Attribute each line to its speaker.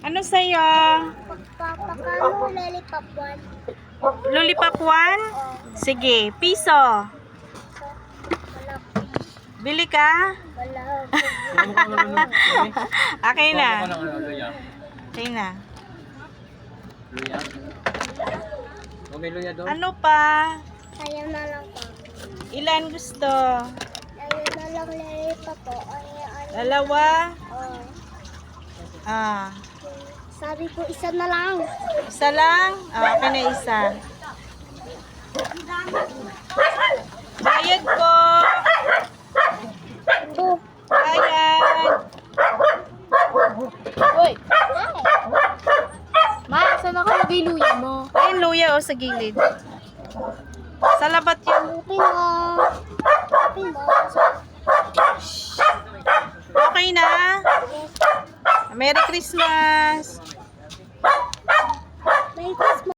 Speaker 1: Ano sa'yo?
Speaker 2: Pagpapakano lollipop one.
Speaker 1: Lollipop 1? Sige, piso.
Speaker 2: Wala.
Speaker 1: Bili ka?
Speaker 2: Wala.
Speaker 1: Okay na. Okay na. Ano pa?
Speaker 2: Kaya na lang po.
Speaker 1: Ilan gusto?
Speaker 2: Kaya na lang lollipop po.
Speaker 1: Dalawa?
Speaker 2: Oh.
Speaker 1: Ah.
Speaker 2: Sabi ko isa na lang.
Speaker 1: Isa lang? Ah, okay na isa. Bayad po.
Speaker 2: Ito.
Speaker 1: Bayad.
Speaker 2: Uy. Ma, saan ako lagay luya mo?
Speaker 1: Ayun, luya o sa gilid. Sa labat yun.
Speaker 2: Open mo. Open mo.
Speaker 1: Okay na? Merry Christmas.